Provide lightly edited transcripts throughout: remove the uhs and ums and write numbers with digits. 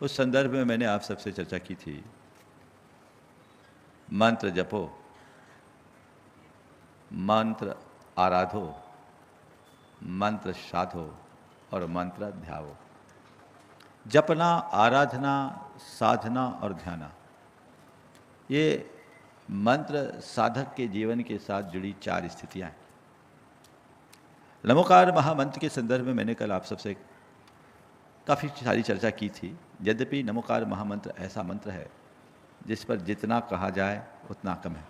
उस संदर्भ में मैंने आप सबसे चर्चा की थी, मंत्र जपो, मंत्र आराधो, मंत्र साधो और मंत्र ध्याओ। जपना, आराधना, साधना और ध्याना, ये मंत्र साधक के जीवन के साथ जुड़ी 4 स्थितियां हैं। नमोकार महामंत्र के संदर्भ में मैंने कल आप सबसे काफ़ी सारी चर्चा की थी। यद्यपि नमोकार महामंत्र ऐसा मंत्र है जिस पर जितना कहा जाए उतना कम है,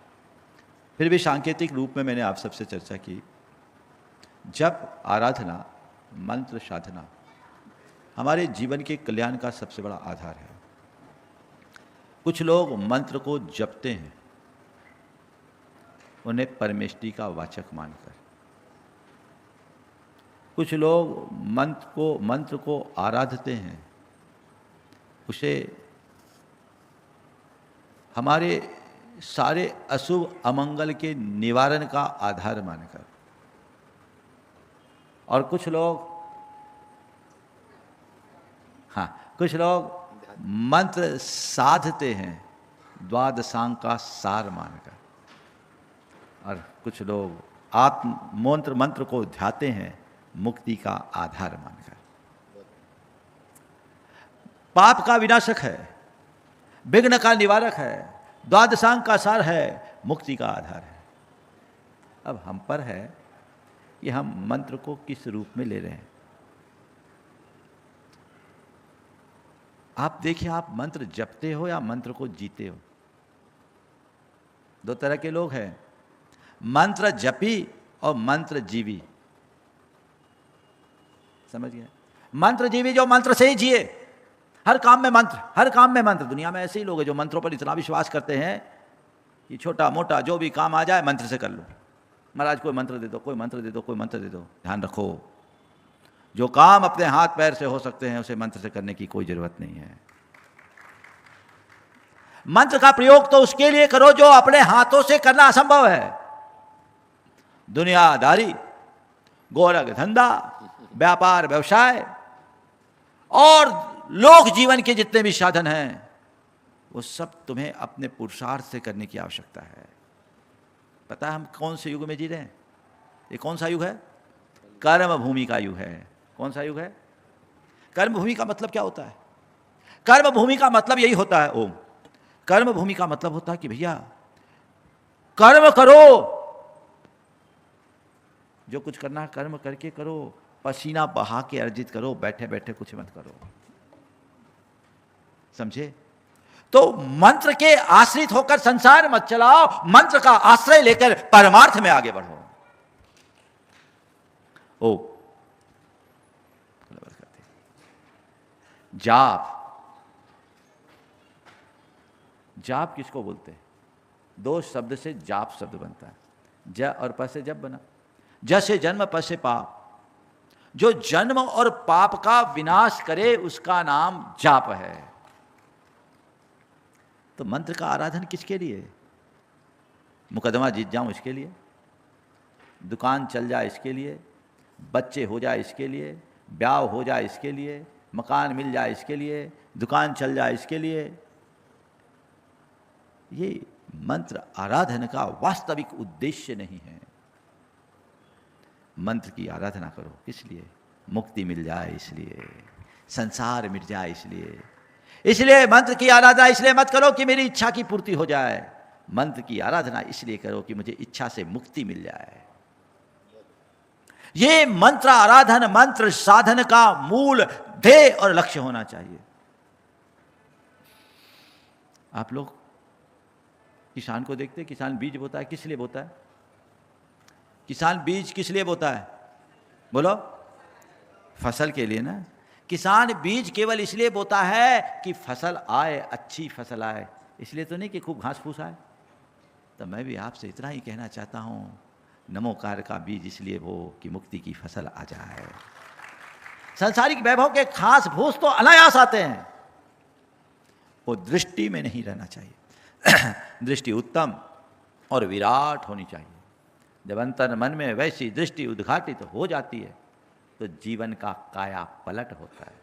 फिर भी सांकेतिक रूप में मैंने आप सबसे चर्चा की, जप, आराधना, मंत्र साधना हमारे जीवन के कल्याण का सबसे बड़ा आधार है। कुछ लोग मंत्र को जपते हैं उन्हें परमेष्टि का वाचक मानकर, कुछ लोग मंत्र को आराधते हैं उसे हमारे सारे अशुभ अमंगल के निवारण का आधार मानकर, और कुछ लोग मंत्र साधते हैं द्वादशांग का सार मानकर, और कुछ लोग मंत्र को ध्याते हैं मुक्ति का आधार मानकर। पाप का विनाशक है, विघ्न का निवारक है, द्वादशांग का सार है, मुक्ति का आधार है। अब हम पर है कि हम मंत्र को किस रूप में ले रहे हैं। आप देखिए, आप मंत्र जपते हो या मंत्र को जीते हो। 2 तरह के लोग हैं, मंत्र जपी और मंत्र जीवी। समझ गए? मंत्र जीवी जो मंत्र से ही जिए, हर काम में मंत्र, हर काम में मंत्र। दुनिया में ऐसे ही लोग हैं जो मंत्रों पर इतना विश्वास करते हैं कि छोटा मोटा जो भी काम आ जाए मंत्र से कर लो। महाराज कोई मंत्र दे दो, कोई मंत्र दे दो, कोई मंत्र दे दो। ध्यान रखो, जो काम अपने हाथ पैर से हो सकते हैं उसे मंत्र से करने की कोई जरूरत नहीं है। मंत्र का प्रयोग तो उसके लिए करो जो अपने हाथों से करना असंभव है। दुनियादारी, गोरख धंधा, व्यापार व्यवसाय और लोक जीवन के जितने भी साधन हैं वो सब तुम्हें अपने पुरुषार्थ से करने की आवश्यकता है। पता है हम कौन से युग में जी रहे हैं? ये कौन सा युग है? कर्म भूमि का युग है। कौन सा युग है? कर्म भूमि का मतलब क्या होता है? कर्म भूमि का मतलब यही होता है ओम। कर्म भूमि का मतलब होता है कि भैया कर्म करो, जो कुछ करना है कर्म करके करो, पसीना बहा के अर्जित करो, बैठे बैठे कुछ मत करो। समझे? तो मंत्र के आश्रित होकर संसार मत चलाओ, मंत्र का आश्रय लेकर परमार्थ में आगे बढ़ो। ओ जाप, जाप किसको बोलते हैं? 2 शब्द से जाप शब्द बनता है। ज और प से जब बना। ज से जन्म, प से पाप। जो जन्म और पाप का विनाश करे उसका नाम जाप है। तो मंत्र का आराधन किसके लिए? मुकदमा जीत जाऊं इसके लिए, दुकान चल जाए इसके लिए, बच्चे हो जाए इसके लिए, ब्याह हो जाए इसके लिए, मकान मिल जाए इसके लिए, दुकान चल जाए इसके लिए। ये मंत्र आराधन का वास्तविक उद्देश्य नहीं है। मंत्र की आराधना करो किस लिए? मुक्ति मिल जाए इसलिए, संसार मिट जाए इसलिए मंत्र की आराधना इसलिए मत करो कि मेरी इच्छा की पूर्ति हो जाए। मंत्र की आराधना इसलिए करो कि मुझे इच्छा से मुक्ति मिल जाए। ये मंत्र आराधन, मंत्र साधन का मूल ध्येय और लक्ष्य होना चाहिए। आप लोग किसान को देखते, किसान बीज बोता है, किस लिए बोता है? किसान बीज किस लिए बोता है? बोलो। फसल के लिए ना। किसान बीज केवल इसलिए बोता है कि फसल आए, अच्छी फसल आए, इसलिए तो नहीं कि खूब घास फूस आए। तो मैं भी आपसे इतना ही कहना चाहता हूं, नमोकार का बीज इसलिए बो कि मुक्ति की फसल आ जाए। सांसारिक वैभव के घास फूस तो अनायास आते हैं, वो दृष्टि में नहीं रहना चाहिए। दृष्टि उत्तम और विराट होनी चाहिए। जब अंतर मन में वैसी दृष्टि उद्घाटित हो जाती है तो जीवन का काया पलट होता है।